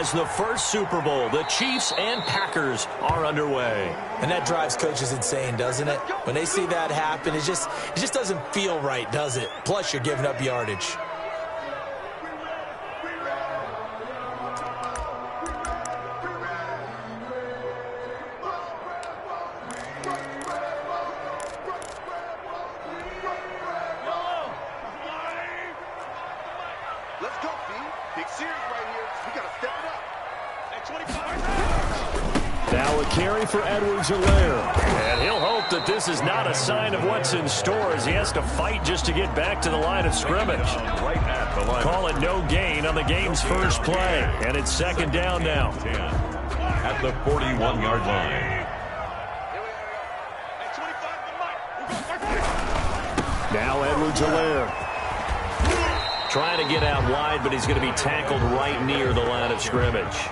has the first Super Bowl. The Chiefs and Packers are underway. And that drives coaches insane, doesn't it? When they see that happen, it just doesn't feel right, does it? Plus, you're giving up yardage. Let's go, B. Big series right here. We got to step it up. At 25. Now a carry for Edwards-Helaire. And he'll hope that this is not a sign of what's in store as he has to fight just to get back to the line of scrimmage. Right at the line. Call it no gain on the game's first play. And it's second down now. At the 41-yard line. Now Edwards-Helaire. Trying to get out wide, but he's going to be tackled right near the line of scrimmage.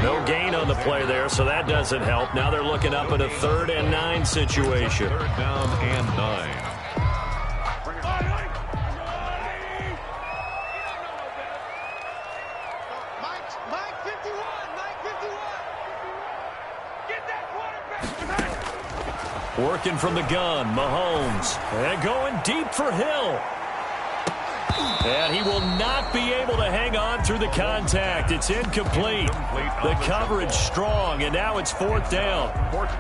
No gain on the play there, so that doesn't help. Now they're looking up at a 3rd and 9 situation. 3rd down and 9. Mike 51. Get that quarterback. Working from the gun, Mahomes. And going deep for Hill. And he will not be able to hang on through the contact. It's incomplete. The coverage strong, and now it's 4th down.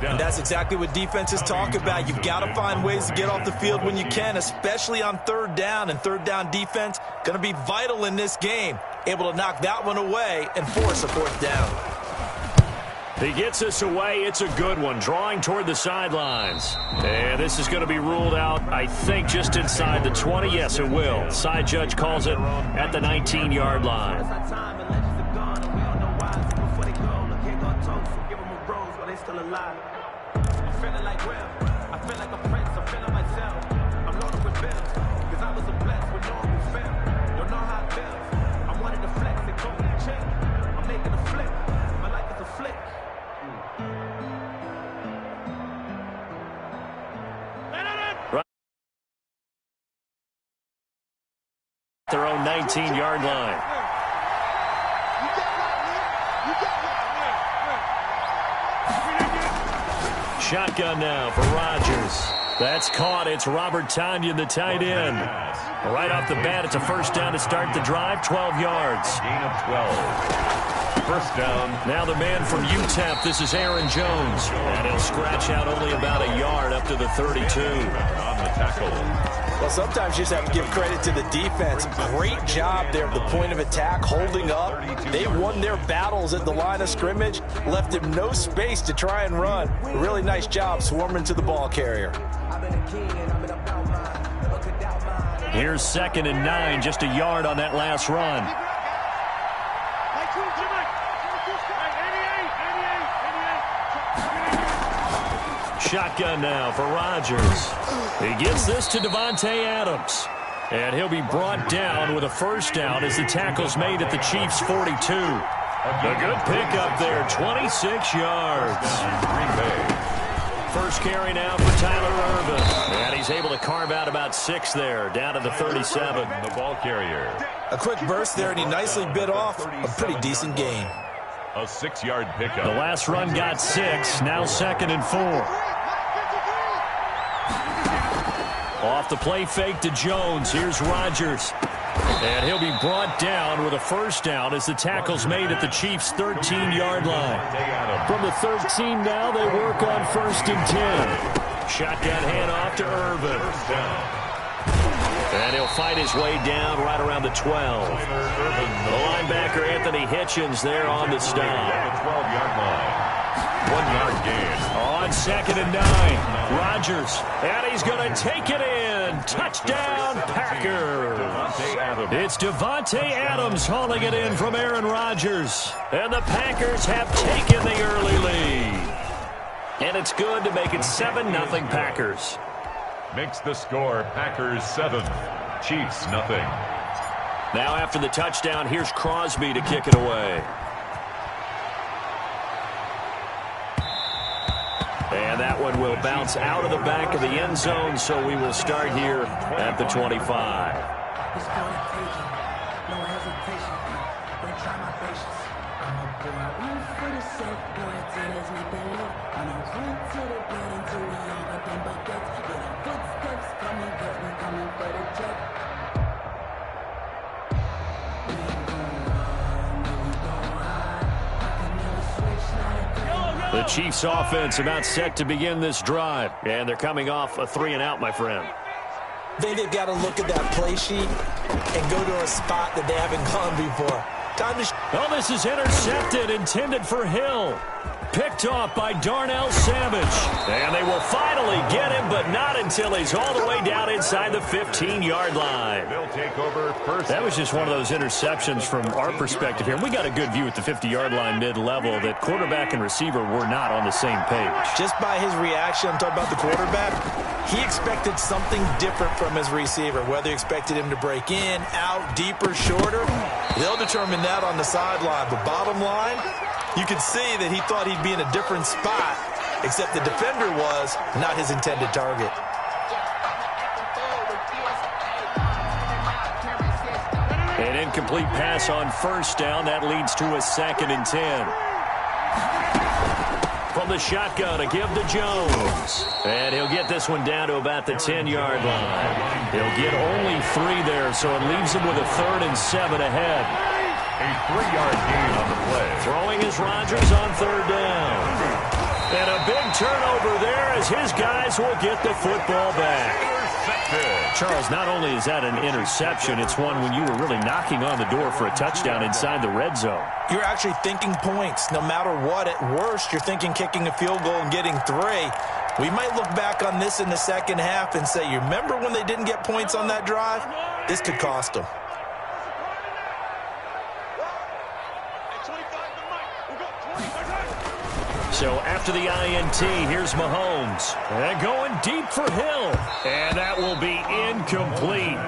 And that's exactly what defenses talk about. You've got to find ways to get off the field when you can, especially on 3rd down. And 3rd down defense going to be vital in this game. Able to knock that one away and force a 4th down. He gets us away. It's a good one. Drawing toward the sidelines. And this is going to be ruled out, I think, just inside the 20. Yes, it will. Side judge calls it at the 19-yard line. Their own 19-yard line. Shotgun now for Rodgers. That's caught. It's Robert Tonyan, the tight end. Right off the bat, it's a first down to start the drive, 12 yards. Gain of 12. First down. Now the man from UTEP, this is Aaron Jones. And he'll scratch out only about a yard up to the 32. On the tackle. Well, sometimes you just have to give credit to the defense. Great job there at the point of attack, holding up. They won their battles at the line of scrimmage, left him no space to try and run. Really nice job swarming to the ball carrier. Here's 2nd and 9, just a yard on that last run. Shotgun now for Rodgers. He gets this to Davante Adams. And he'll be brought down with a first down as the tackle's made at the Chiefs' 42. A good pickup there, 26 yards. First carry now for Tyler Ervin. And he's able to carve out about 6 there, down to the 37. The ball carrier. A quick burst there, and he nicely bit off a pretty decent gain. A 6-yard pickup. The last run got 6, now 2nd and 4. Off the play fake to Jones. Here's Rodgers. And he'll be brought down with a first down as the tackle's made at the Chiefs' 13-yard line. From the 13 now, they work on 1st and 10. Shotgun handoff to Ervin. And he'll fight his way down right around the 12. The linebacker, Anthony Hitchens, there on the stop. 12-yard line. 1-yard gain. On 2nd and 9. Rodgers. And he's going to take it in. Touchdown, Packers. It's Davante Adams hauling it in from Aaron Rodgers. And the Packers have taken the early lead. And it's good to make it 7-0 Packers. Makes the score Packers 7, Chiefs nothing. Now after the touchdown, here's Crosby to kick it away. And that one will bounce out of the back of the end zone, so we will start here at the 25. The Chiefs offense about set to begin this drive, and they're coming off a 3-and-out, my friend. I think they've got to look at that play sheet and go to a spot that they haven't gone before. Oh, this is intercepted, intended for Hill. Picked off by Darnell Savage. And they will finally get him, but not until he's all the way down inside the 15-yard line. They'll take over first. That was just one of those interceptions from our perspective here. We got a good view at the 50-yard line mid-level that quarterback and receiver were not on the same page. Just by his reaction, I'm talking about the quarterback, he expected something different from his receiver. Whether he expected him to break in, out, deeper, shorter, they'll determine that on the sideline. But bottom line, you could see that he thought he'd be in a different spot, except the defender was not his intended target. An incomplete pass on first down. That leads to a 2nd and 10. From the shotgun, a give to Jones. And he'll get this one down to about the 10-yard line. He'll get only 3 there, so it leaves him with a 3rd and 7 ahead. A 3-yard gain on the play. Throwing is Rodgers on 3rd down. And a big turnover there as his guys will get the football back. Charles, not only is that an interception, it's one when you were really knocking on the door for a touchdown inside the red zone. You're actually thinking points. No matter what, at worst, you're thinking kicking a field goal and getting 3. We might look back on this in the second half and say, you remember when they didn't get points on that drive? This could cost them. So after the INT, here's Mahomes. And going deep for Hill. And that will be incomplete.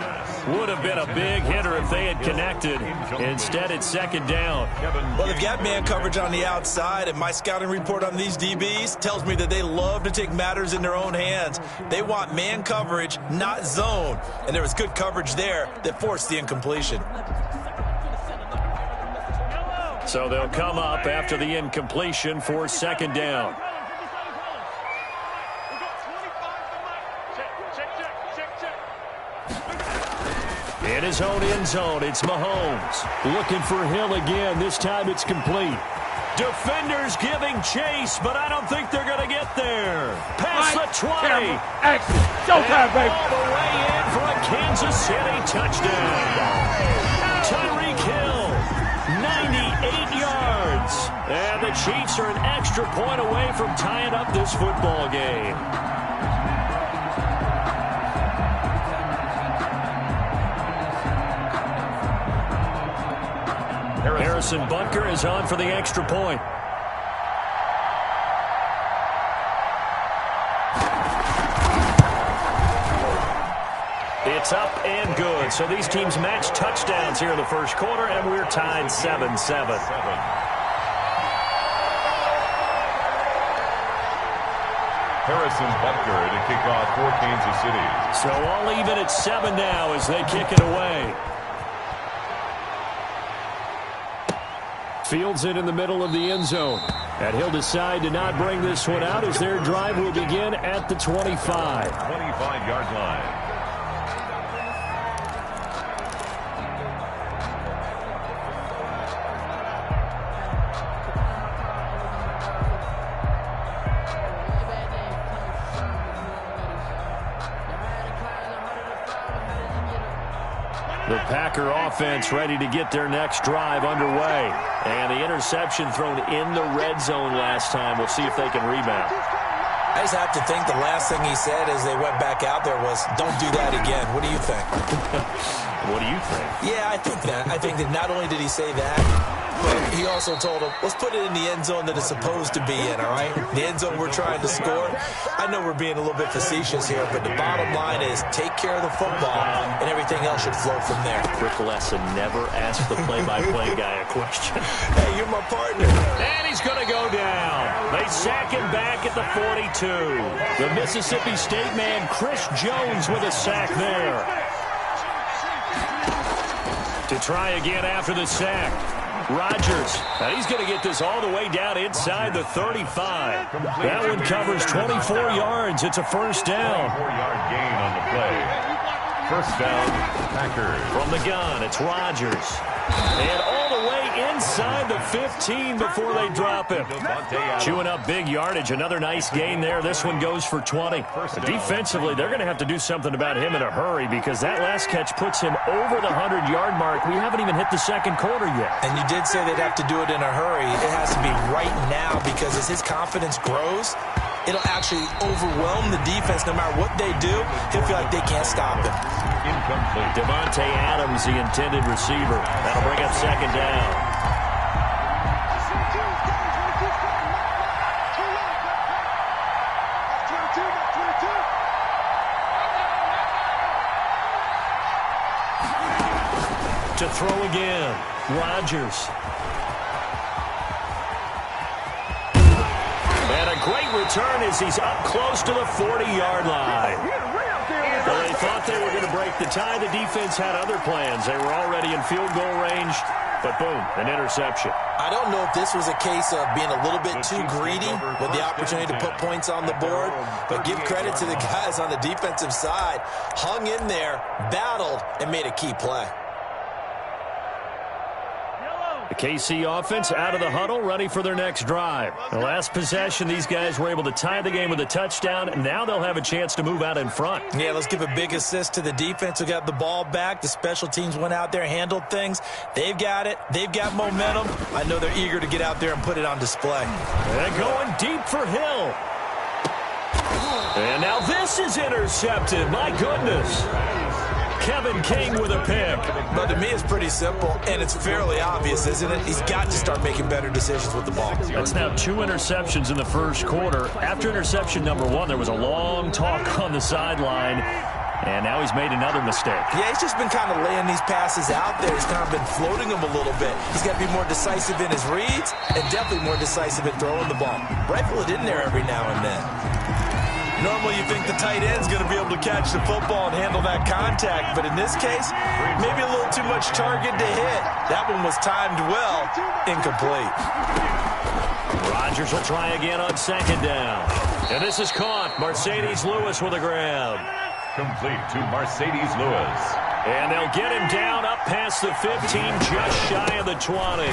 Would have been a big hitter if they had connected. Instead, it's 2nd down. Well, they've got man coverage on the outside, and my scouting report on these DBs tells me that they love to take matters in their own hands. They want man coverage, not zone. And there was good coverage there that forced the incompletion. So they'll come up after the incompletion for 2nd down. In his own end zone, it's Mahomes. Looking for Hill again. This time it's complete. Defenders giving chase, but I don't think they're going to get there. Past the 20. Action. Showtime, baby. All the way in for a Kansas City touchdown. Tyreek Hill, 98 yards. And the Chiefs are an extra point away from tying up this football game. Harrison Butker is on for the extra point. It's up and good. So these teams match touchdowns here in the first quarter, and we're tied 7-7. Harrison Butker to kick off for Kansas City. So all even at 7 now as they kick it away. Fields it in the middle of the end zone. And he'll decide to not bring this one out as their drive will begin at the 25. 25-yard line. The Packer offense ready to get their next drive underway. And the interception thrown in the red zone last time. We'll see if they can rebound. I just have to think the last thing he said as they went back out there was, don't do that again. What do you think? What do you think? Yeah, I think that. I think that not only did he say that, but he also told him, let's put it in the end zone that it's supposed to be in, all right? The end zone we're trying to score. I know we're being a little bit facetious here, but the bottom line is take care of the football, and everything else should flow from there. Rick Lesson never asked the play-by-play guy a question. Hey, you're my partner. And he's going to go down. They sack him back at the 42. The Mississippi State man, Chris Jones, with a sack there. To try again after the sack. Rodgers, and he's going to get this all the way down inside the 35. That one covers 24 yards. It's a first down. 4-yard gain on the play. First down, Packers. From the gun, it's Rodgers. And all the way inside the 15 before they drop him. Chewing up big yardage. Another nice gain there. This one goes for 20. Defensively, they're going to have to do something about him in a hurry because that last catch puts him over the 100-yard mark. We haven't even hit the second quarter yet. And you did say they'd have to do it in a hurry. It has to be right now because as his confidence grows, it'll actually overwhelm the defense. No matter what they do, he'll feel like they can't stop him. Incomplete. Davante Adams, the intended receiver. That'll bring up second down. To throw again, Rodgers. And a great return as he's up close to the 40-yard line. Well, they thought they were going to break the tie. The defense had other plans. They were already in field goal range, but boom, an interception. I don't know if this was a case of being a little bit too greedy with the opportunity to put points on the board, but give credit to the guys on the defensive side. Hung in there, battled, and made a key play. The KC offense out of the huddle, ready for their next drive. The last possession, these guys were able to tie the game with a touchdown, and now they'll have a chance to move out in front. Yeah, let's give a big assist to the defense who got the ball back. The special teams went out there, handled things. They've got it. They've got momentum. I know they're eager to get out there and put it on display. And going deep for Hill. And now this is intercepted. My goodness. Kevin King with a pick. But to me, it's pretty simple, and it's fairly obvious, isn't it? He's got to start making better decisions with the ball. That's now 2 interceptions in the first quarter. After interception number 1, there was a long talk on the sideline, and now he's made another mistake. Yeah, he's just been kind of laying these passes out there. He's kind of been floating them a little bit. He's got to be more decisive in his reads and definitely more decisive in throwing the ball. Rifle it in there every now and then. Normally you think the tight end's going to be able to catch the football and handle that contact, but in this case, maybe a little too much target to hit. That one was timed well, incomplete. Rodgers will try again on second down. And this is caught. Mercedes Lewis with a grab. Complete to Mercedes Lewis. And they'll get him down up past the 15, just shy of the 20.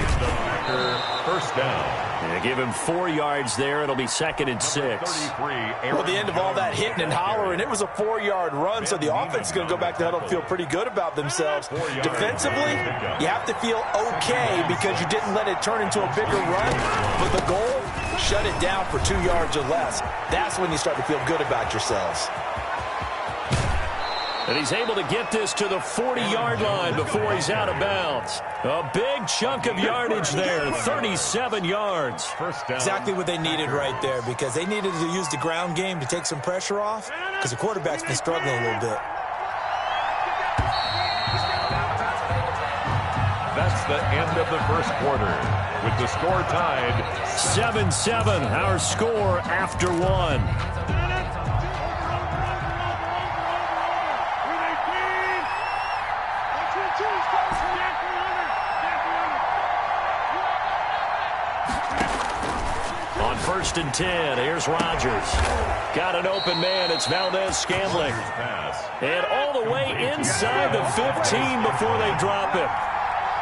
First down. And give him 4 yards there. It'll be 2nd and 6. Well, the end of all that hitting and hollering, it was a 4-yard run, so the offense is going to go back to the huddle and feel pretty good about themselves. Defensively, you have to feel okay because you didn't let it turn into a bigger run, but the goal, shut it down for 2 yards or less. That's when you start to feel good about yourselves. And he's able to get this to the 40-yard line before he's out of bounds. A big chunk of yardage there, 37 yards. First down. Exactly what they needed right there because they needed to use the ground game to take some pressure off because the quarterback's been struggling a little bit. That's the end of the first quarter with the score tied 7-7, our score after 1. On 1st and 10, here's Rodgers. Got an open man. It's Valdez-Scantling. And all the way inside the 15 before they drop him.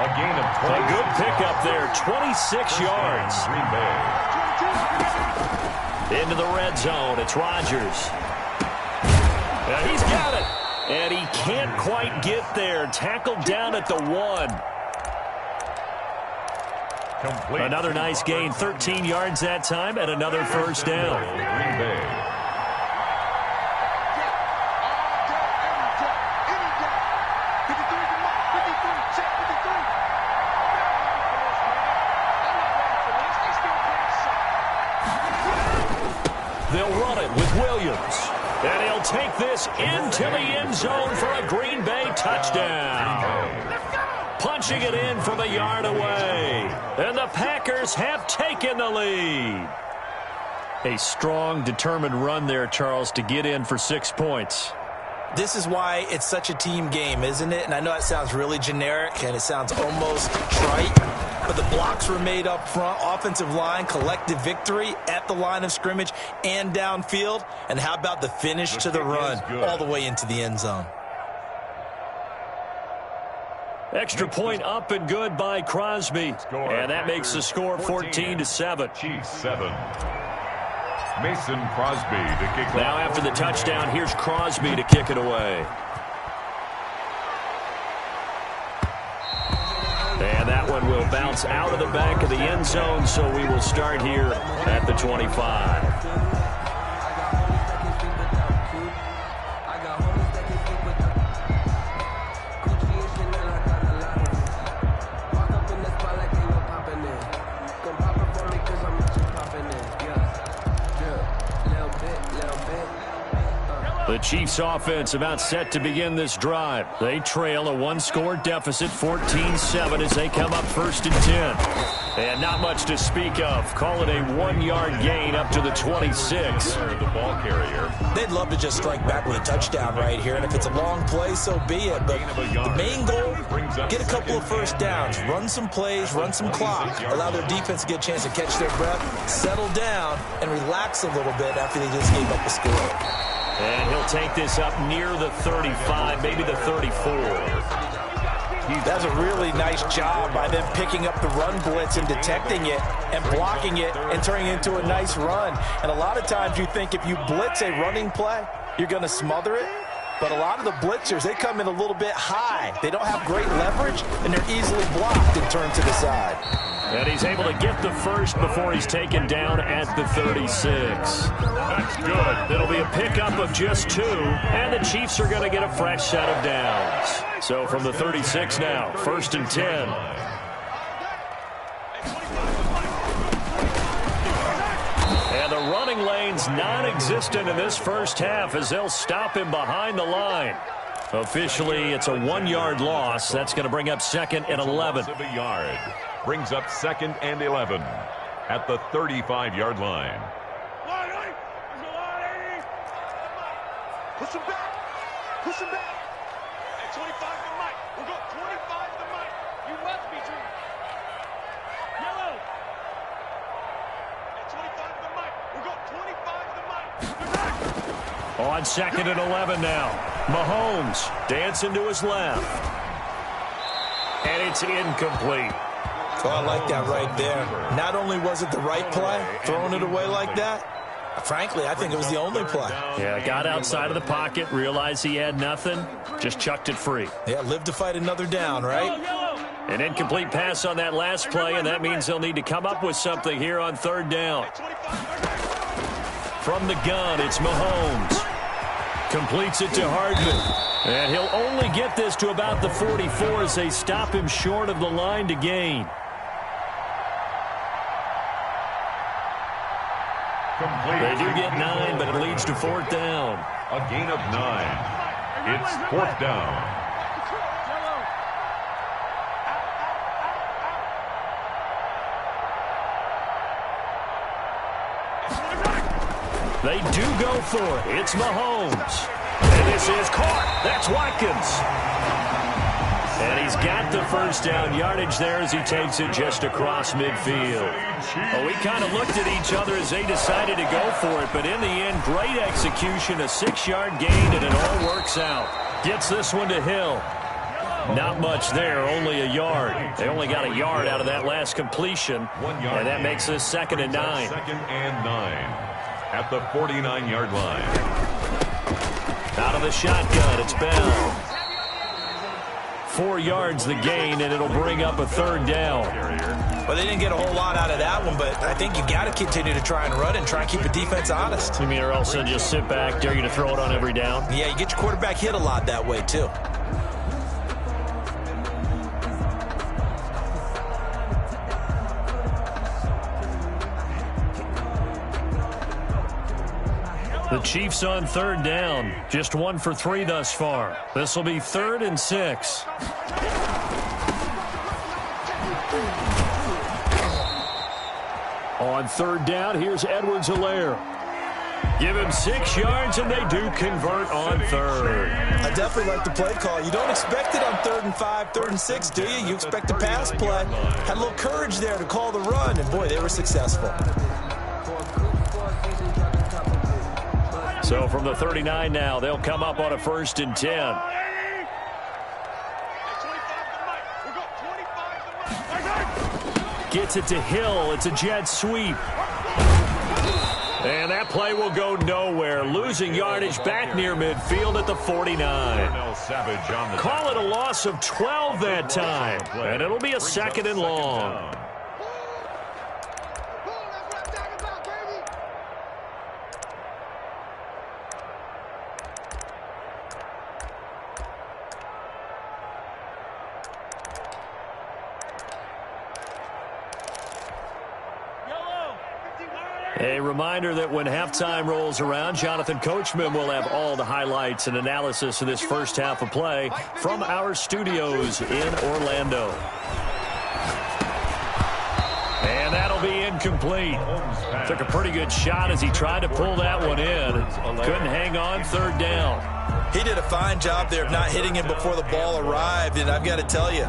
A gain of 20. A good pickup there, 26 yards. Green Bay. Into the red zone, it's Rodgers. Now he's got it. And he can't quite get there. Tackled down at the 1. Complete. Another nice gain, 13 yards that time, and another first down. Green Bay. They'll run it with Williams. And he'll take this into the end zone for a Green Bay touchdown. Punching it in from a yard away. And the Packers have taken the lead. A strong, determined run there, Charles, to get in for 6 points. This is why it's such a team game, isn't it? And I know it sounds really generic and it sounds almost trite. but the blocks were made up front. Offensive line, collective victory at the line of scrimmage and downfield. And how about the finish to the run all the way into the end zone? Extra point up and good by Crosby. And that makes the score 14-7. Chiefs 7. Mason Crosby to kick off. Now after the touchdown, here's Crosby to kick it away. And that one will bounce out of the back of the end zone, so we will start here at the 25. The Chiefs offense about set to begin this drive. They trail a one-score deficit, 14-7, as they come up 1st and 10. And not much to speak of. Call it a 1-yard gain up to the 26. The ball carrier. They'd love to just strike back with a touchdown right here, and if it's a long play, so be it. But the main goal, get a couple of first downs, run some plays, run some clock, allow their defense to get a chance to catch their breath, settle down, and relax a little bit after they just gave up a score. And he'll take this up near the 35, maybe the 34. That's a really nice job by them picking up the run blitz and detecting it and blocking it and turning it into a nice run. And a lot of times you think if you blitz a running play, you're going to smother it. But a lot of the blitzers, they come in a little bit high. They don't have great leverage, and they're easily blocked and turned to the side. And he's able to get the first before he's taken down at the 36. That's good. It'll be a pickup of just 2, and the Chiefs are going to get a fresh set of downs. So from the 36 now, 1st and 10. And the running lane's non-existent in this first half as they'll stop him behind the line. Officially, it's a 1-yard loss. That's going to bring up 2nd and 11. A yard. Brings up 2nd and 11 at the 35-yard line. Push him back. Push him back. At 25 to Mike. We'll go 25 to Mike. You must be true. Yellow. At 25 to Mike. We'll go 25 to Mike. On 2nd and 11 now. Mahomes dancing to his left. And it's incomplete. Oh, I like that right there. Not only was it the right play, throwing it away like that, frankly, I think it was the only play. Yeah, got outside of the pocket, realized he had nothing, just chucked it free. Yeah, live to fight another down, right? An incomplete pass on that last play, and that means they'll need to come up with something here on 3rd down. From the gun, it's Mahomes. Completes it to Hardman. And he'll only get this to about the 44 as they stop him short of the line to gain. Complete. They do get 9, but it leads to 4th down. A gain of 9. It's 4th down. They do go for it. It's Mahomes. And this is caught. That's Watkins. And he's got the first down yardage there as he takes it just across midfield. Well, we kind of looked at each other as they decided to go for it, but in the end, great execution, a 6-yard gain, and it all works out. Gets this one to Hill. Not much there, only a yard. They only got a yard out of that last completion, 1 yard. and that makes this 2nd and 9. 2nd and 9 at the 49-yard line. Out of the shotgun, it's Bell. 4 yards the gain, and it'll bring up a 3rd down. Well, they didn't get a whole lot out of that one, but I think you got to continue to try and run and try and keep the defense honest. You mean, or else they'll just sit back, dare you to throw it on every down? Yeah, you get your quarterback hit a lot that way, too. The Chiefs on 3rd down. Just 1 for 3 thus far. This will be 3rd and 6. On 3rd down, here's Edwards-Helaire. Give him 6 yards, and they do convert on third. I definitely like the play call. You don't expect it on 3rd and 5, 3rd and 6, do you? You expect a pass play. Had a little courage there to call the run, and boy, they were successful. So from the 39 now, they'll come up on a 1st and 10. Gets it to Hill. It's a jet sweep. And that play will go nowhere. Losing yardage back near midfield at the 49. Call it a loss of 12 that time. And it'll be a 2nd and long. A reminder that when halftime rolls around, Jonathan Coachman will have all the highlights and analysis of this first half of play from our studios in Orlando. And that'll be incomplete. Took a pretty good shot as he tried to pull that one in. Couldn't hang on, 3rd down. He did a fine job there of not hitting him before the ball arrived, and I've got to tell you,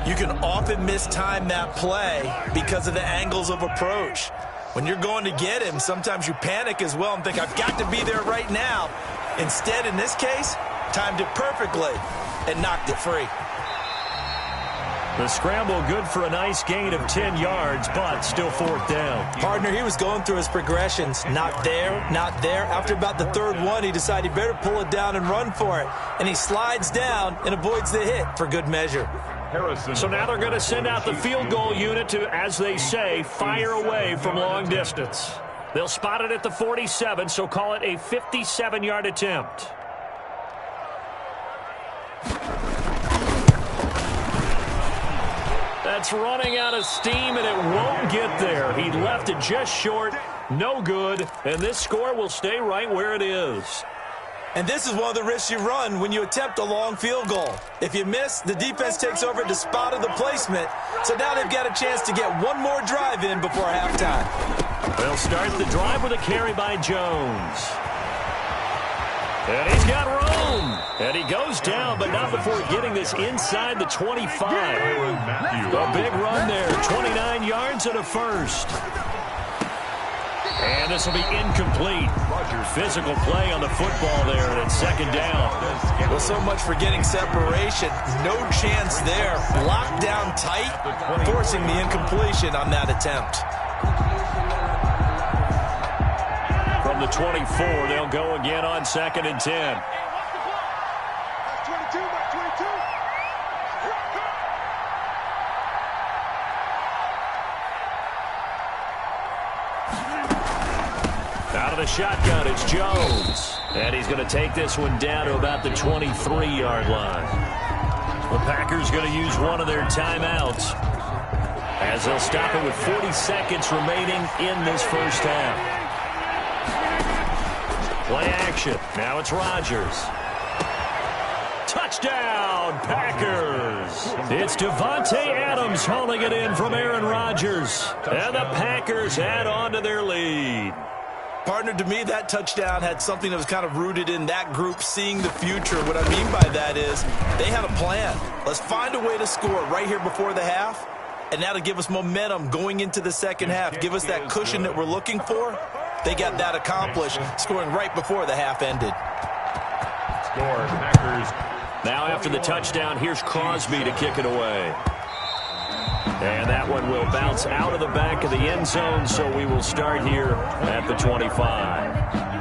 you can often mistime that play because of the angles of approach. When you're going to get him, sometimes you panic as well and think, I've got to be there right now. Instead, in this case, timed it perfectly and knocked it free. The scramble good for a nice gain of 10 yards, but still 4th down. Partner, he was going through his progressions. Not there, not there. After about the 3rd one, he decided he better pull it down and run for it. And he slides down and avoids the hit for good measure. So now they're going to send out the field goal unit to, as they say, fire away from long distance. They'll spot it at the 47, so call it a 57-yard attempt. That's running out of steam, and it won't get there. He left it just short, no good, and this score will stay right where it is. And this is one of the risks you run when you attempt a long field goal. If you miss, the defense takes over at the spot of the placement. So now they've got a chance to get one more drive in before halftime. They'll start the drive with a carry by Jones. And he's got room. And he goes down, but not before getting this inside the 25. A big run there, 29 yards and a 1st. And this will be incomplete. Physical play on the football there, and it's 2nd down. Well, so much for getting separation. No chance there. Locked down tight, forcing the incompletion on that attempt. From the 24, they'll go again on 2nd and 10. Out of the shotgun, it's Jones. And he's going to take this one down to about the 23-yard line. The Packers going to use one of their timeouts as they'll stop it with 40 seconds remaining in this first half. Play action. Now it's Rodgers. Touchdown, Packers. It's Davante Adams hauling it in from Aaron Rodgers. And the Packers add on to their lead. Partner, to me, that touchdown had something that was kind of rooted in that group seeing the future. What I mean by that is they had a plan. Let's find a way to score right here before the half, and that'll give us momentum going into the second half. Give us that cushion that we're looking for. They got that accomplished, scoring right before the half ended. Score, Packers. Now after the touchdown, here's Crosby to kick it away. And that one will bounce out of the back of the end zone, so we will start here at the 25.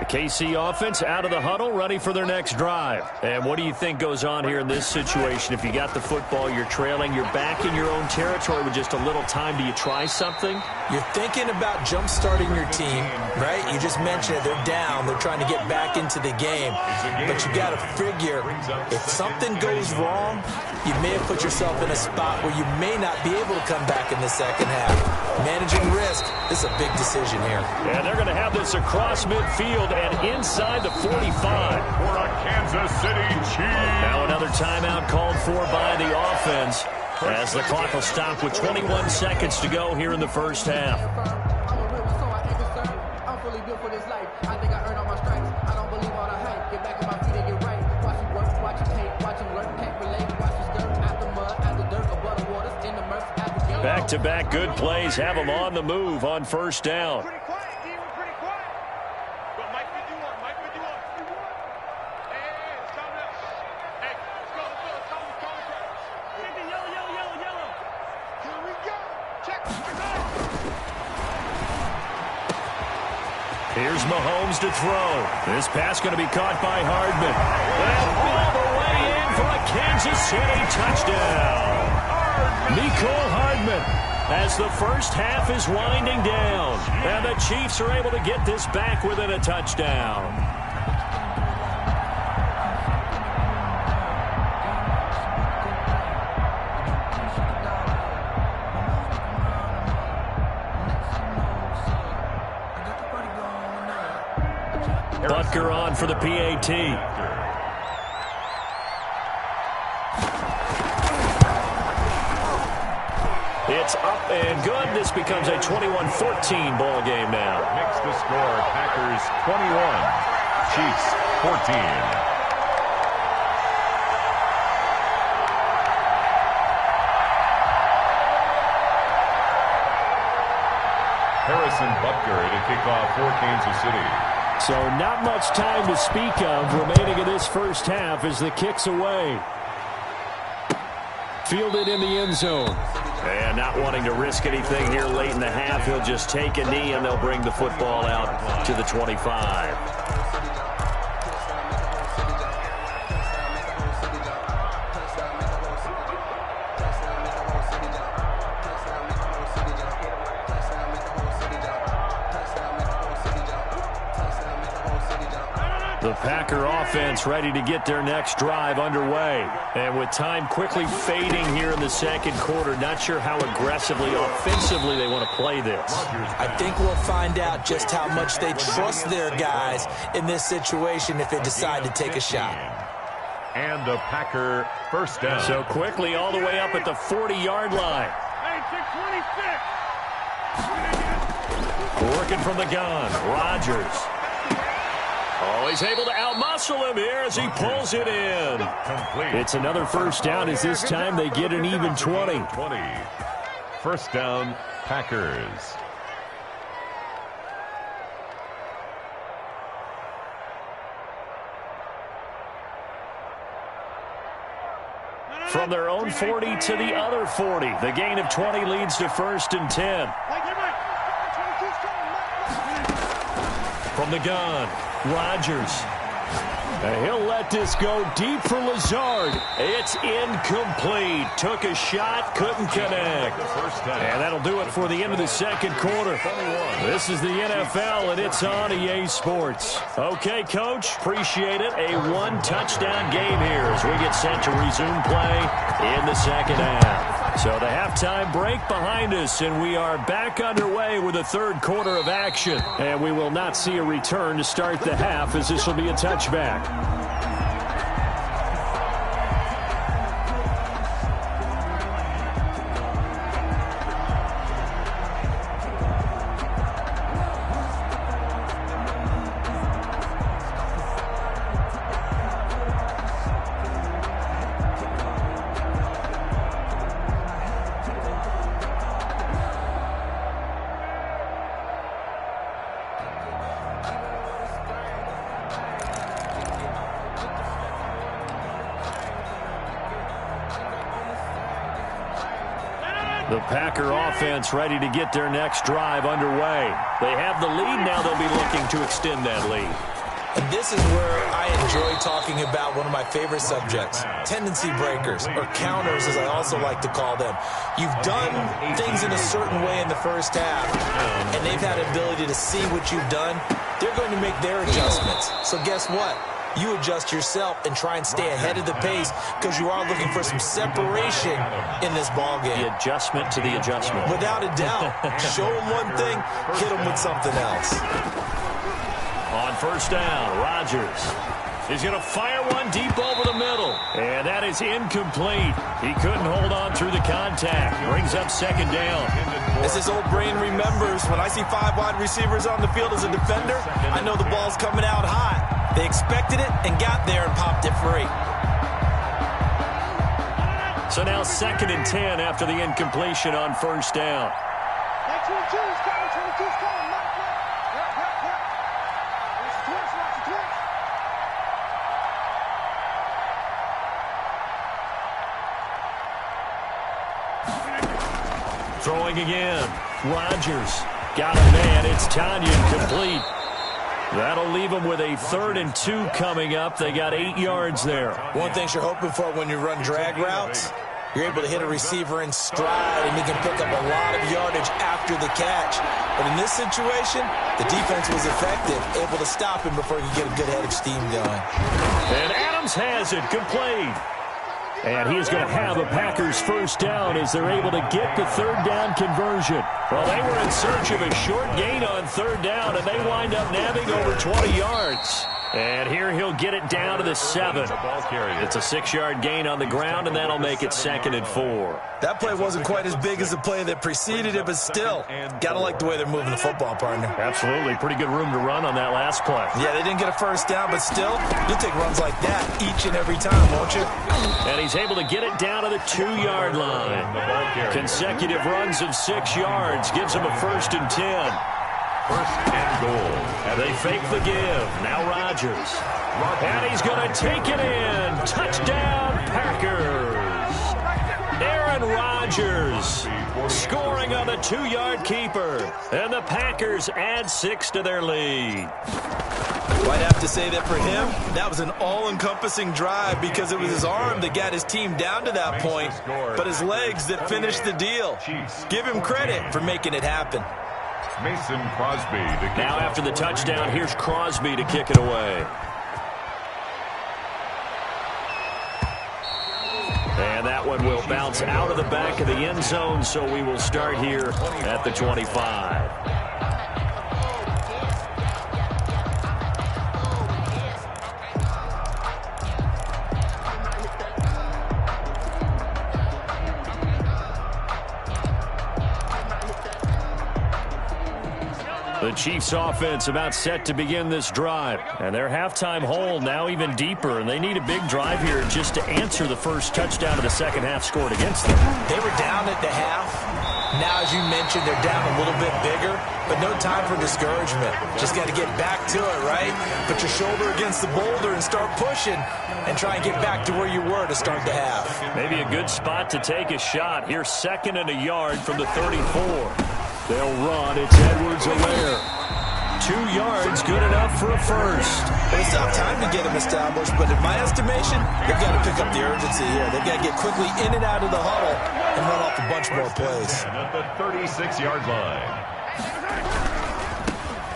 KC offense out of the huddle, ready for their next drive. And what do you think goes on here in this situation? If you got the football, you're trailing, you're back in your own territory with just a little time. Do you try something? You're thinking about jump-starting your team, right? You just mentioned it. They're down. They're trying to get back into the game. But you got to figure, if something goes wrong, you may have put yourself in a spot where you may not be able to come back in the second half. Managing risk. This is a big decision here. And they're going to have this across midfield and inside the 45. For a Kansas City Chiefs. Now another timeout called for by the offense as the clock will stop with 21 seconds to go here in the first half. I'm fully built for this life. I think I earned all my stripes. I don't believe all the hype. Get back on my feet and get right. Watch him work, watch him hate, watch him work, can't relate. Watch him skirt out the mud, out the dirt, above the waters, in the murk, out the game. Back-to-back good plays have them on the move on first down. Pretty quiet, D. We're pretty quiet. But Mike, we do one. Mike, we do one. Hey, it's time to... Hey, let's go. It's time to yellow. Here we go. Check. Here's Mahomes to throw. This pass going to be caught by Hardman. And all the way in for a Kansas City touchdown. Mecole Hardman as the first half is winding down. And the Chiefs are able to get this back within a touchdown. Butker on for the PAT. It's up and good. This becomes a 21-14 ball game now. Makes the score Packers 21, Chiefs 14. Harrison Butker to kick off for Kansas City. So not much time to speak of remaining in this first half as the kick's away. Fielded in the end zone. And not wanting to risk anything here late in the half, he'll just take a knee and they'll bring the football out to the 25. The Packer offense ready to get their next drive underway. And with time quickly fading here in the second quarter, not sure how aggressively, offensively they want to play this. I think we'll find out just how much they trust their guys in this situation if they decide to take a shot. And a Packer first down. So quickly all the way up at the 40-yard line. Hey, 626. Working from the gun, Rodgers. Oh, he's able to outmuscle him here as he pulls it in. It's another first down as this time they get an even 20. First down, Packers. From their own 40 to the other 40. The gain of 20 leads to first and 10. From the gun, Rodgers. And he'll let this go deep for Lazard. It's incomplete. Took a shot, couldn't connect. And that'll do it for the end of the second quarter. This is the NFL, and it's on EA Sports. Okay, Coach, appreciate it. A one-touchdown game here as we get set to resume play in the second half. So the halftime break behind us, and we are back underway with the third quarter of action. And we will not see a return to start the half as this will be a touchback. The Packer offense ready to get their next drive underway. They have the lead now. They'll be looking to extend that lead. And this is where I enjoy talking about one of my favorite subjects, tendency breakers, or counters as I also like to call them. You've done things in a certain way in the first half, and they've had ability to see what you've done. They're going to make their adjustments. So guess what? you adjust yourself and try and stay ahead of the pace because you are looking for some separation in this ball game. The adjustment to the adjustment. Without a doubt. Show them one thing, hit them with something else. On first down, Rodgers is going to fire one deep over the middle. And that is incomplete. He couldn't hold on through the contact. Brings up second down. As his old brain remembers, when I see 5 wide receivers on the field as a defender, I know the ball's coming out hot. They expected it and got there and popped it free. So now 2nd and 10 after the incompletion on first down. 22's coming, 22's coming. Throwing again. Rodgers got a man. It's Tanyan complete. That'll leave them with a 3rd and 2 coming up. They got 8 yards there. One thing you're hoping for when you run drag routes, you're able to hit a receiver in stride, and he can pick up a lot of yardage after the catch. But in this situation, the defense was effective, able to stop him before he could get a good head of steam going. And Adams has it complete. And he's going to have a Packers first down as they're able to get the 3rd down conversion. Well, they were in search of a short gain on 3rd down, and they wind up nabbing over 20 yards. And here he'll get it down to the 7. It's a 6-yard gain on the ground, and that'll make it 2nd and 4. That play wasn't quite as big as the play that preceded it, but still, got to like the way they're moving the football, partner. Absolutely. Pretty good room to run on that last play. Yeah, they didn't get a first down, but still, you'll take runs like that each and every time, won't you? And he's able to get it down to the 2-yard line. Consecutive runs of 6 yards gives him a 1st and 10. 1st and goal. And they fake the give. Now Rodgers. And he's going to take it in. Touchdown, Packers. Aaron Rodgers scoring on the 2-yard keeper. And the Packers add 6 to their lead. I'd have to say that for him, that was an all-encompassing drive because it was his arm that got his team down to that point, but his legs that finished the deal. Give him credit for making it happen. Mason Crosby to kick now off. after the touchdown, here's Crosby to kick it away. And that one will bounce out of the back of the end zone, so we will start here at the 25. The Chiefs offense about set to begin this drive. And their halftime hole now even deeper. And they need a big drive here just to answer the first touchdown of the second half scored against them. They were down at the half. Now, as you mentioned, they're down a little bit bigger, but no time for discouragement. Just got to get back to it, right? Put your shoulder against the boulder and start pushing and try and get back to where you were to start the half. Maybe a good spot to take a shot. Here's 2nd and a yard from the 34. They'll run. It's Edwards-Helaire. 2 yards, good enough for a first. Well, it's not time to get them established, but in my estimation, they've got to pick up the urgency here. They've got to get quickly in and out of the huddle and run off a bunch more plays. At the 36-yard line.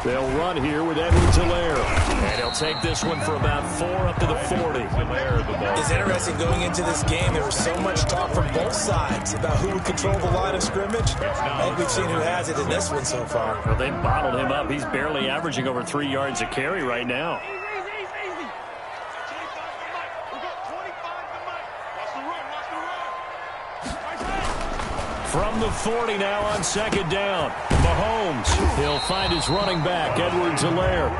They'll run here with Edwards-Helaire. And he'll take this one for about 4 up to the 40. It's interesting going into this game. There was so much talk from both sides about who would control the line of scrimmage. I think we've seen who has it in this one so far. Well, they bottled him up. He's barely averaging over 3 yards a carry right now. From the 40 now on 2nd down. Mahomes, he'll find his running back, Edwards-Helaire.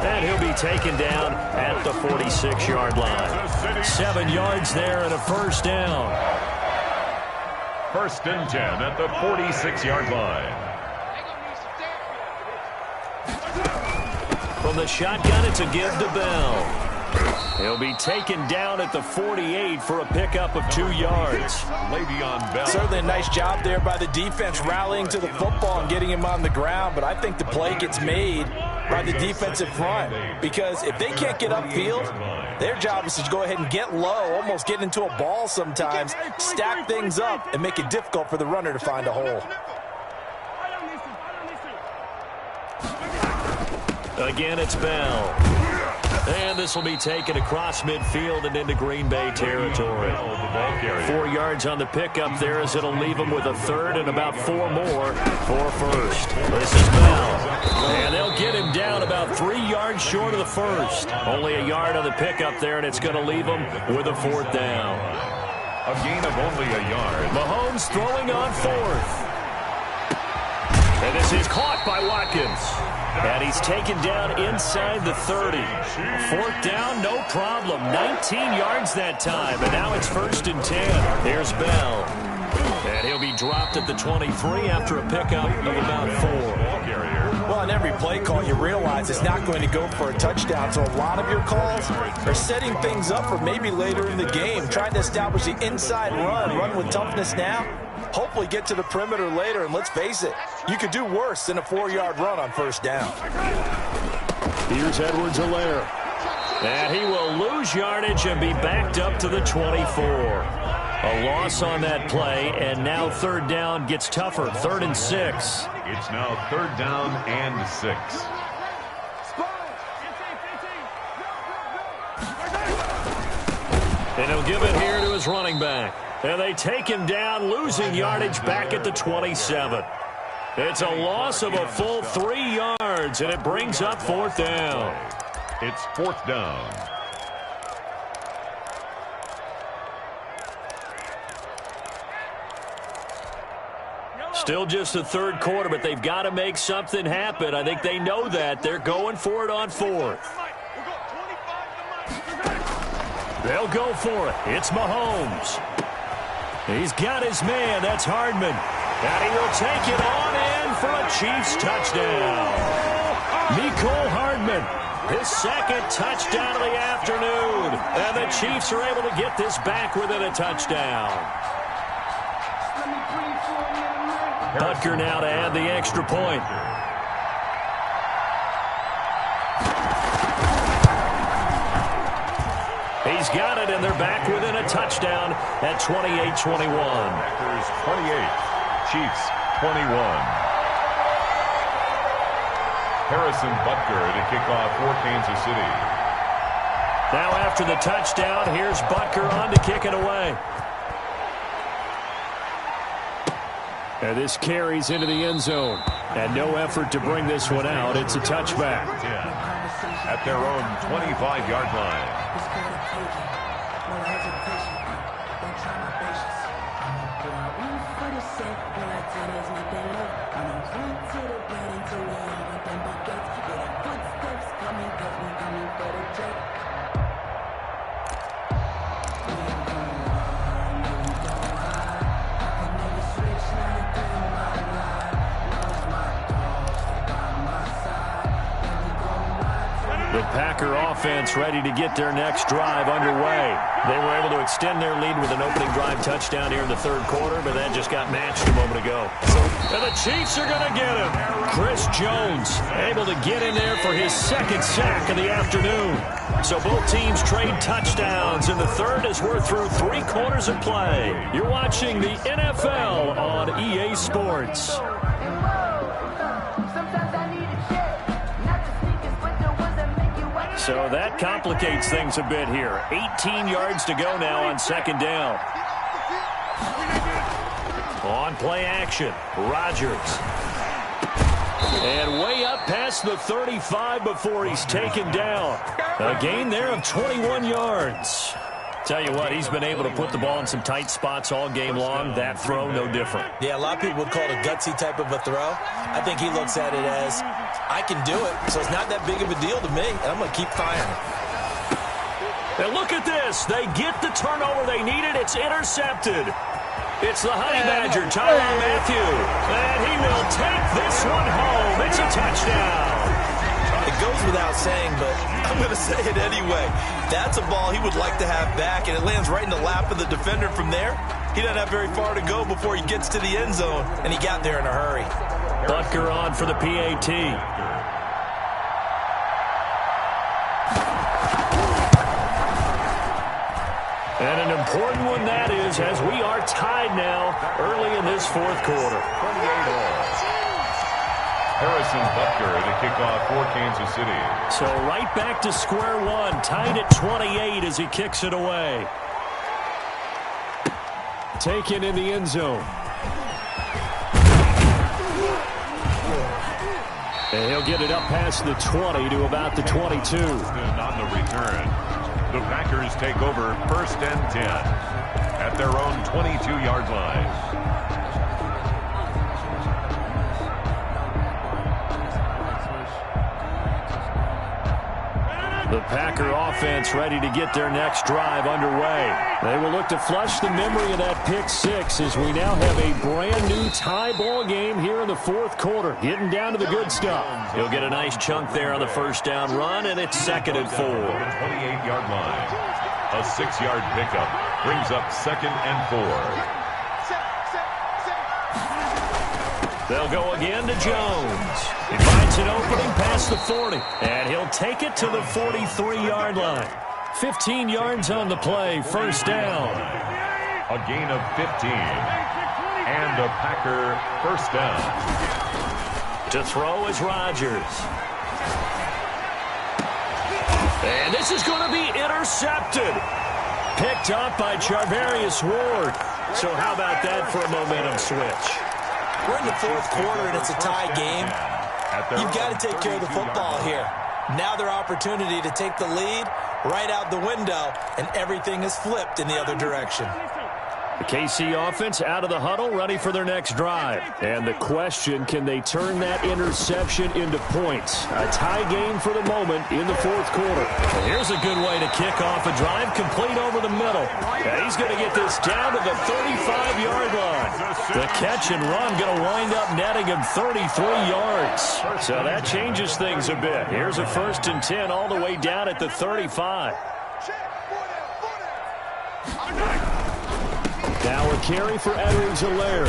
And he'll be taken down at the 46-yard line. 7 yards there and a first down. 1st and 10 at the 46-yard line. From the shotgun, it's a give to Bell. He'll be taken down at the 48 for a pickup of 2 yards. Le'Veon Bell. Certainly a nice job there by the defense rallying to the football and getting him on the ground, but I think the play gets made by the defensive front because if they can't get upfield, their job is to go ahead and get low, almost get into a ball sometimes, stack things up, and make it difficult for the runner to find a hole. Again, it's Bell. And this will be taken across midfield and into Green Bay territory. 4 yards on the pickup there as it'll leave them with a third and about 4 more for first. This is Bell. And they'll get him down about 3 yards short of the first. Only a yard on the pickup there, and it's going to leave them with a 4th down. A gain of only a yard. Mahomes throwing on 4th. And this is caught by Watkins. And he's taken down inside the 30. 4th down, no problem. 19 yards that time. And now it's 1st and 10. Here's Bell. And he'll be dropped at the 23 after a pickup of about 4. Well, on every play call, you realize it's not going to go for a touchdown. So a lot of your calls are setting things up for maybe later in the game, trying to establish the inside run with toughness now. Hopefully get to the perimeter later, and let's face it, you could do worse than a 4-yard run on 1st down. Here's Edwards-Helaire. And he will lose yardage and be backed up to the 24. A loss on that play, and now 3rd down gets tougher, 3rd and 6. It's now 3rd down and 6. And he'll give it here to his running back. And they take him down, losing yardage back at the 27. It's a loss of a full 3 yards, and it brings up 4th down. It's 4th down. Still just the 3rd quarter, but they've got to make something happen. I think they know that. They're going for it on 4th. They'll go for it. It's Mahomes. He's got his man. That's Hardman. And he will take it on in for a Chiefs touchdown. Mecole Hardman, his 2nd touchdown of the afternoon. And the Chiefs are able to get this back within a touchdown. Butker now to add the extra point. He's got it, and they're back within a touchdown at 28-21. Packers 28, Chiefs 21. Harrison Butker to kick off for Kansas City. Now after the touchdown, here's Butker on to kick it away. And this carries into the end zone. And no effort to bring this one out. It's a touchback. At their own 25-yard line. The Packer offense ready to get their next drive underway. They were able to extend their lead with an opening drive touchdown here in the 3rd quarter, but that just got matched a moment ago. And the Chiefs are going to get him. Chris Jones able to get in there for his 2nd sack of the afternoon. So both teams trade touchdowns, and the 3rd as we're through 3 quarters of play. You're watching the NFL on EA Sports. So that complicates things a bit here. 18 yards to go now on 2nd down. On play action, Rodgers. And way up past the 35 before he's taken down. A gain there of 21 yards. Tell you what, he's been able to put the ball in some tight spots all game long. That throw, no different. Yeah, a lot of people would call it a gutsy type of a throw. I think he looks at it as, I can do it, so it's not that big of a deal to me, and I'm going to keep firing. And look at this. They get the turnover they needed. It's intercepted. It's the Honey Badger, Tyrann Mathieu. And he will take this one home. It's a touchdown. It goes without saying, but I'm going to say it anyway. That's a ball he would like to have back, and it lands right in the lap of the defender from there. He doesn't have very far to go before he gets to the end zone, and he got there in a hurry. Butker on for the PAT. And an important one that is, as we are tied now early in this 4th quarter. 28 all. to kick off for Kansas City. So right back to square one, tied at 28 as he kicks it away. Taken in the end zone. And he'll get it up past the 20 to about the 22. And on the return, the Packers take over 1st and 10 at their own 22-yard line. The Packer offense ready to get their next drive underway. They will look to flush the memory of that pick six as we now have a brand new tie ball game here in the fourth quarter. Getting down to the good stuff. He'll get a nice chunk there on the first down run, and it's 2nd and 4. The 28-yard line. A 6-yard pickup brings up 2nd and 4. They'll go again to Jones. He finds an opening past the 40, and he'll take it to the 43-yard line. 15 yards on the play, first down. A gain of 15, and a Packer first down. To throw is Rodgers. And this is going to be intercepted. Picked up by Charvarius Ward. So how about that for a momentum switch? We're in the fourth quarter, and it's a tie game. You've got to take care of the football here. Now their opportunity to take the lead right out the window, and everything is flipped in the other direction. The KC offense out of the huddle, ready for their next drive. And the question, can they turn that interception into points? A tie game for the moment in the fourth quarter. And here's a good way to kick off a drive, complete over the middle. And he's going to get this down to the 35-yard line. The catch and run going to wind up netting him 33 yards. So that changes things a bit. Here's a 1st and 10 all the way down at the 35. Now a carry for Edwards-Helaire.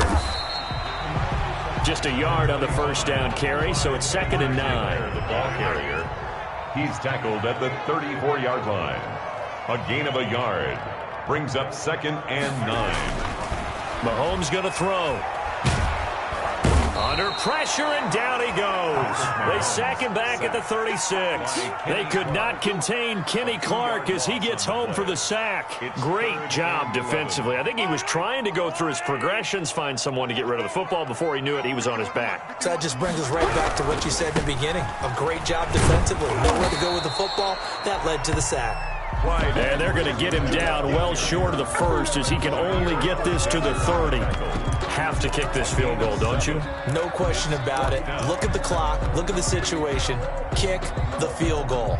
Just a yard on the first down carry, so it's 2nd and 9. The ball carrier, he's tackled at the 34-yard line. A gain of a yard brings up 2nd and 9. Mahomes going to throw. Under pressure, and down he goes. They sack him back at the 36. They could not contain Kenny Clark as he gets home for the sack. Great job defensively. I think he was trying to go through his progressions, find someone to get rid of the football. Before he knew it, he was on his back. So that just brings us right back to what you said in the beginning. A great job defensively. Nowhere to go with the football. That led to the sack. And they're going to get him down well short of the first as he can only get this to the 30. Have to kick this field goal, don't you? No question about it. Look at the clock. Look at the situation. Kick the field goal.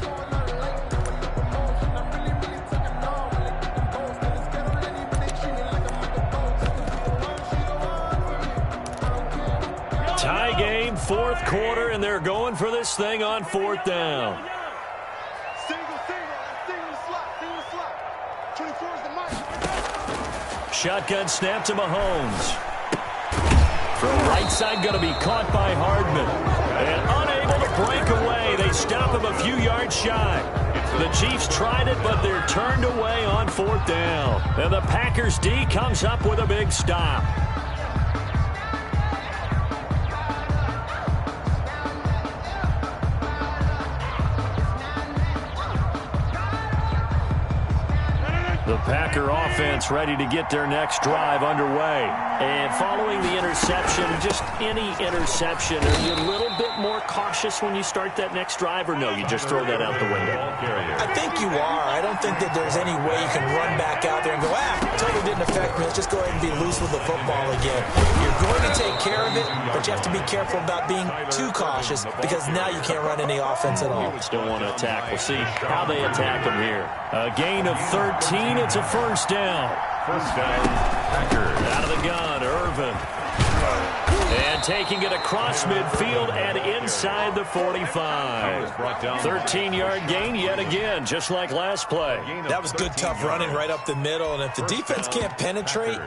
Tie game, fourth quarter, and they're going for this thing on 4th down. Shotgun snap to Mahomes. From right side, going to be caught by Hardman. And unable to break away. They stop him a few yards shy. The Chiefs tried it, but they're turned away on 4th down. And the Packers D comes up with a big stop. The Packer offense ready to get their next drive underway. And following the interception, just any interception, are you a little bit more cautious when you start that next drive, or no, you just throw that out the window? I think you are. I don't think that there's any way you can run back out there and go, totally didn't affect me. Let's just go ahead and be loose with the football again. You're going to take care of it, but you have to be careful about being too cautious because now you can't run any offense at all. Still want to attack. We'll see how they attack him here. A gain of 13. It's a first down. First down, Packers. Out of the gun, Irvin. And taking it across midfield and inside the 45. 13-yard gain yet again, just like last play. That was good, tough running right up the middle. And if the defense can't penetrate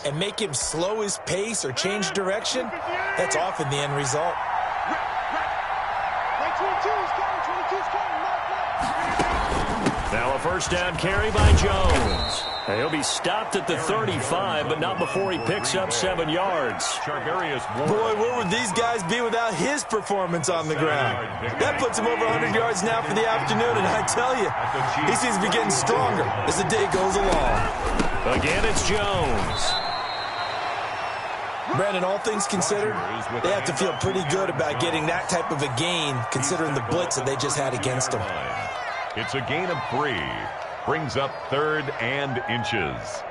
and make him slow his pace or change direction, that's often the end result. Now a first down carry by Jones. He'll be stopped at the 35, but not before he picks up 7 yards. Boy, where would these guys be without his performance on the ground? That puts him over 100 yards now for the afternoon, and I tell you, he seems to be getting stronger as the day goes along. Again, it's Jones. Brandon, all things considered, they have to feel pretty good about getting that type of a gain, considering the blitz that they just had against them. It's a gain of 3. Brings up 3rd and inches.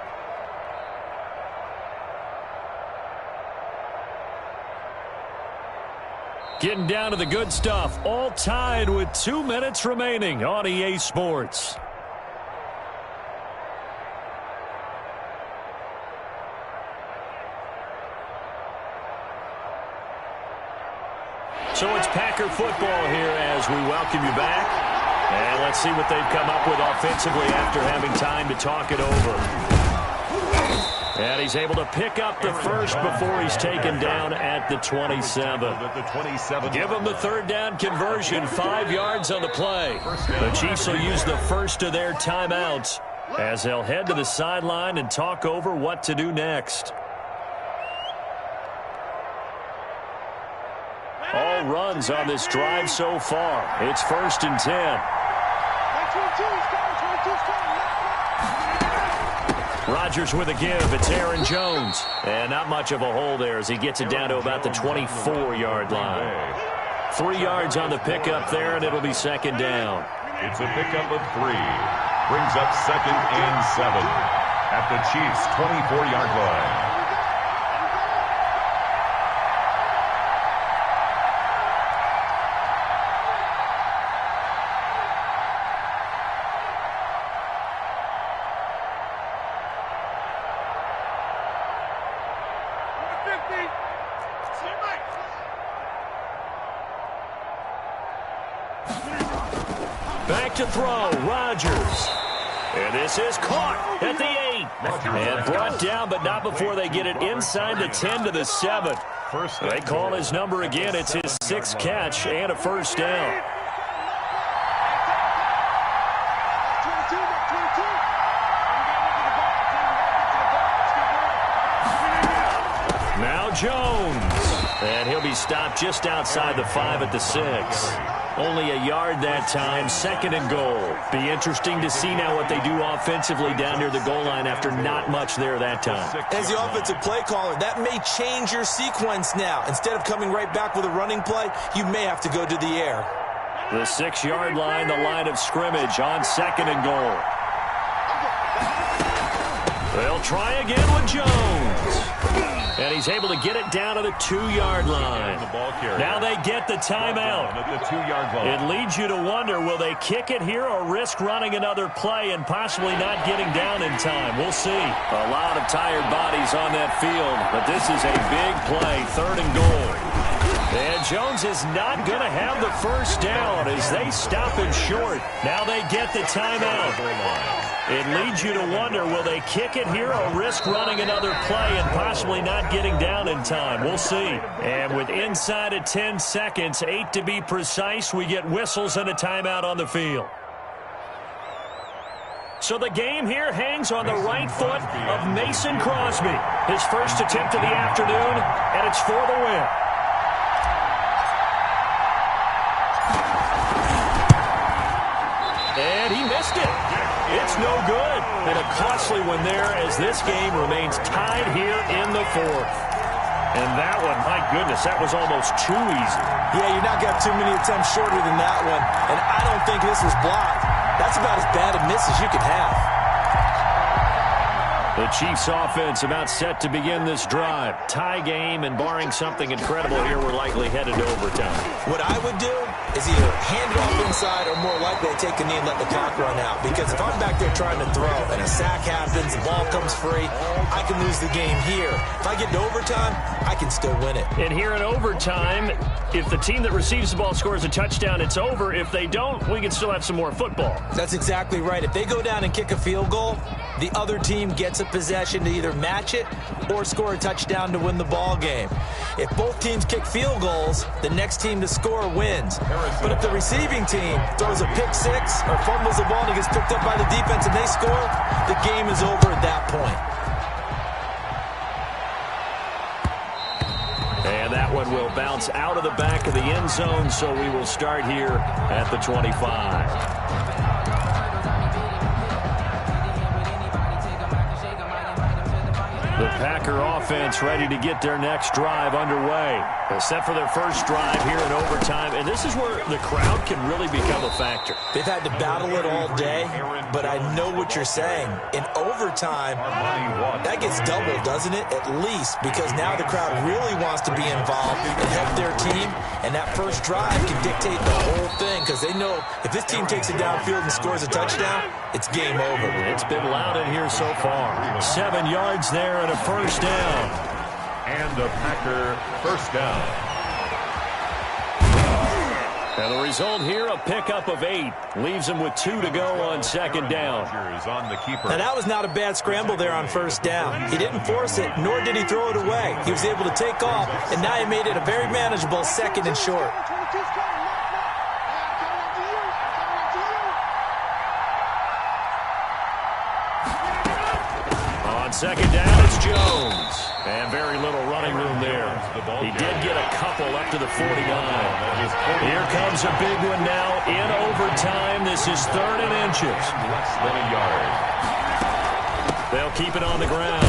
Getting down to the good stuff. All tied with 2 minutes remaining on EA Sports. So it's Packer football here as we welcome you back. And let's see what they've come up with offensively after having time to talk it over. And he's able to pick up the first before he's taken down at the 27. Give him the 3rd down conversion, 5 yards on the play. The Chiefs will use the first of their timeouts as they'll head to the sideline and talk over what to do next. All runs on this drive so far. It's 1st and 10. Rodgers with a give. It's Aaron Jones. And not much of a hole there as he gets it down to about the 24-yard line. 3 yards on the pickup there, and it'll be 2nd down. It's a pickup of 3. Brings up 2nd and 7 at the Chiefs' 24-yard line. Back to throw, Rodgers. And this is caught at the 8. And brought down, but not before they get it inside the 10 to the 7. They call his number again. It's his 6th catch and a 1st down. Now Jones. And he'll be stopped just outside the 5 at the 6. Only a yard that time, 2nd and goal. Be interesting to see now what they do offensively down near the goal line after not much there that time. As the offensive play caller, that may change your sequence now. Instead of coming right back with a running play, you may have to go to the air. The 6-yard line, the line of scrimmage on 2nd and goal. They'll try again with Jones. And he's able to get it down to the 2-yard line. Now they get the timeout. It leads you to wonder, will they kick it here or risk running another play and possibly not getting down in time? We'll see. A lot of tired bodies on that field, but this is a big play, 3rd and goal. And Jones is not going to have the 1st down as they stop him short. Now they get the timeout. It leads you to wonder, will they kick it here or risk running another play and possibly not getting down in time? We'll see. And with inside of 10 seconds, 8 to be precise, we get whistles and a timeout on the field. So the game here hangs on the right foot of Mason Crosby. His first attempt of the afternoon, and it's for the win. And he missed it. It's no good. And a costly one there as this game remains tied here in the 4th. And that one, my goodness, that was almost too easy. Yeah, you're not going to have too many attempts shorter than that one. And I don't think this was blocked. That's about as bad a miss as you can have. The Chiefs offense about set to begin this drive. Tie game, and barring something incredible here, we're likely headed to overtime. What I would do is either hand it off inside or more likely take a knee and let the clock run out. Because if I'm back there trying to throw and a sack happens, the ball comes free, I can lose the game here. If I get to overtime, I can still win it. And here in overtime, if the team that receives the ball scores a touchdown, it's over. If they don't, we can still have some more football. That's exactly right. If they go down and kick a field goal, the other team gets a possession to either match it or score a touchdown to win the ball game. If both teams kick field goals, the next team to score wins. But if the receiving team throws a pick six or fumbles the ball and it gets picked up by the defense and they score, the game is over at that point. And that one will bounce out of the back of the end zone, so we will start here at the 25. The Packer offense ready to get their next drive underway. They're set for their first drive here in overtime, and this is where the crowd can really become a factor. They've had to battle it all day, but I know what you're saying. In overtime, that gets doubled, doesn't it? At least, because now the crowd really wants to be involved and help their team, and that first drive can dictate the whole thing, because they know if this team takes it downfield and scores a touchdown, it's game over. It's been loud in here so far. 7 yards there and a first down. And a Packer first down. And the result here, a pickup of 8. Leaves him with 2 to go on second down. On the keeper. Now, that was not a bad scramble there on first down. He didn't force it, nor did he throw it away. He was able to take off, and now he made it a very manageable second and short. On second down, it's Jones. And very little running room there. He did get a couple up to the 49. Here comes a big one now in overtime. This is 3rd and inches. Less than a yard. They'll keep it on the ground.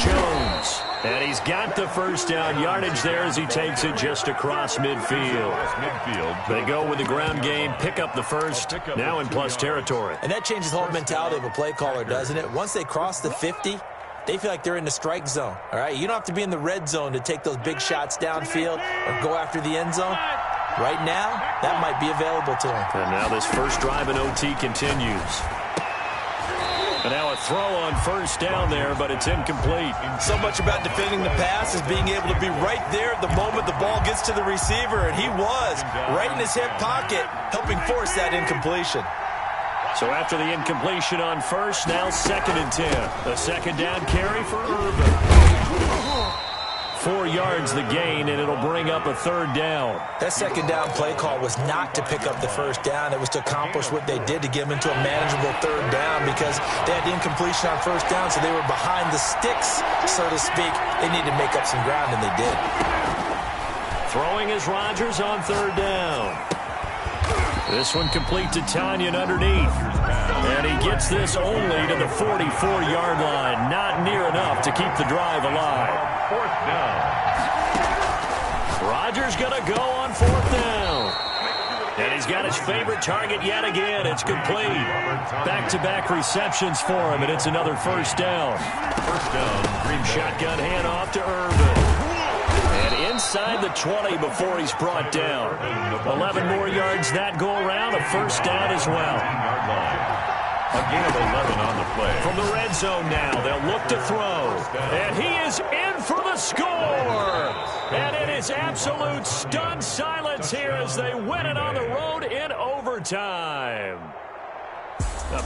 Jones. And he's got the first down yardage there as he takes it just across midfield. They go with the ground game, pick up the first, now in plus territory. And that changes the whole mentality of a play caller, doesn't it? Once they cross the 50, they feel like they're in the strike zone, all right? You don't have to be in the red zone to take those big shots downfield or go after the end zone. Right now, that might be available to them. And now this first drive in OT continues. And now a throw on first down there, but it's incomplete. So much about defending the pass is being able to be right there at the moment the ball gets to the receiver, and he was right in his hip pocket, helping force that incompletion. So after the incompletion on first, now 2nd and 10. A second down carry for Urban. 4 yards the gain, and it'll bring up a 3rd down. That second down play call was not to pick up the first down. It was to accomplish what they did to get them into a manageable 3rd down because they had the incompletion on first down, so they were behind the sticks, so to speak. They needed to make up some ground, and they did. Throwing is Rodgers on 3rd down. This one complete to Tanyan underneath. And he gets this only to the 44-yard line. Not near enough to keep the drive alive. 4th down. Rodgers going to go on 4th down. And he's got his favorite target yet again. It's complete. Back-to-back receptions for him, and it's another first down. First down. Green Shotgun handoff to Urban. And inside the 20 before he's brought down. 11 more yards that go around, a first down as well. A gain of 11 on the play. From the red zone now, they'll look to throw. And he is in for the score. And it is absolute stunned silence here as they win it on the road in overtime.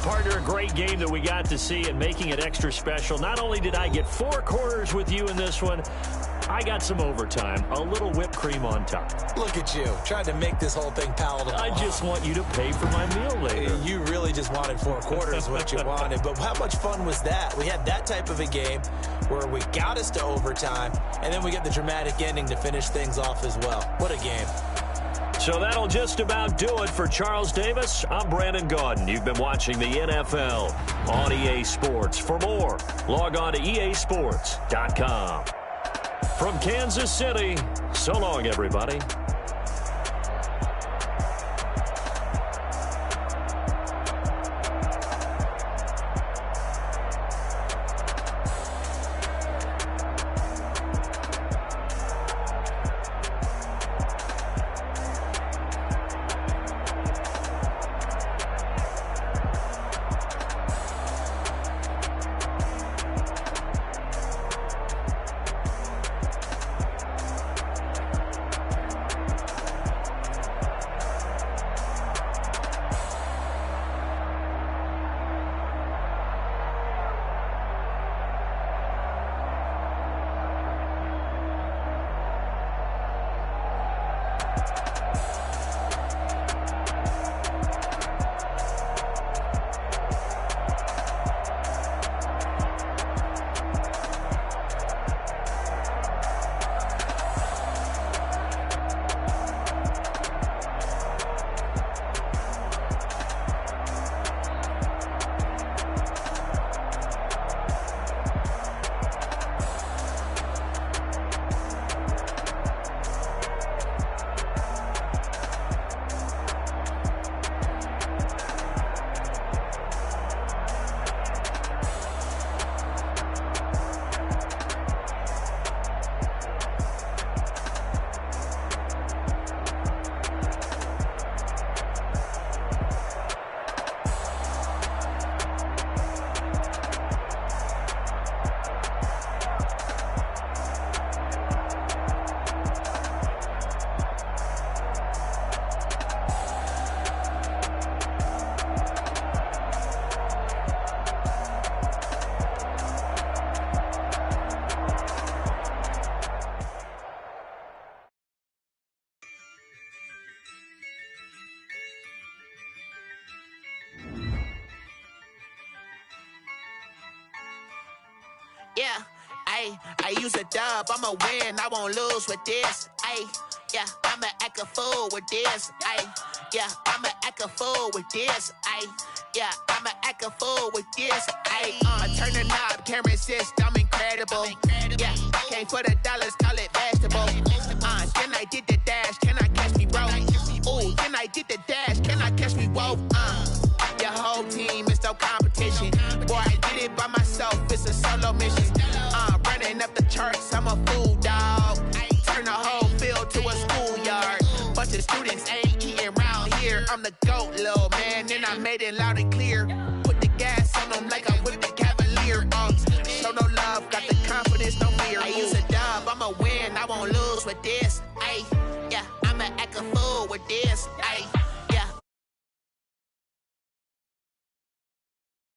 Partner, a great game that we got to see and making it extra special. Not only did I get 4 quarters with you in this one, I got some overtime, a little whipped cream on top. Look at you, trying to make this whole thing palatable. I just want you to pay for my meal later. You really just wanted 4 quarters, what you wanted. But how much fun was that? We had that type of a game where we got us to overtime, and then we get the dramatic ending to finish things off as well. What a game. So that'll just about do it for Charles Davis. I'm Brandon Gaudin. You've been watching the NFL on EA Sports. For more, log on to easports.com. From Kansas City, so long, everybody. Yeah, I use a dub, I'ma win, I won't lose with this. Yeah, I'ma act a fool with this. Yeah, I'ma act a fool with this. Yeah, I'ma act a fool with this. I turn the knob, camera assist, I'm incredible. Yeah, came for the dollars, call it vegetable. Then I did the dash, can I catch me, bro? Ooh, then I did the dash, can I catch me, whoa? Your whole team is no competition. Boy, I did it by myself, it's a solo mission. Running up the charts, I'm a fool, dog. Turn the whole field to a schoolyard. Bunch of students ain't eating round here. I'm the GOAT, little man, and I made it loud and clear. Put the gas on them like I whipped the Cavalier. Show no love, got the confidence, no fear. I use a dub, I'ma win, I won't lose with this. Yeah, I'ma act a fool with this.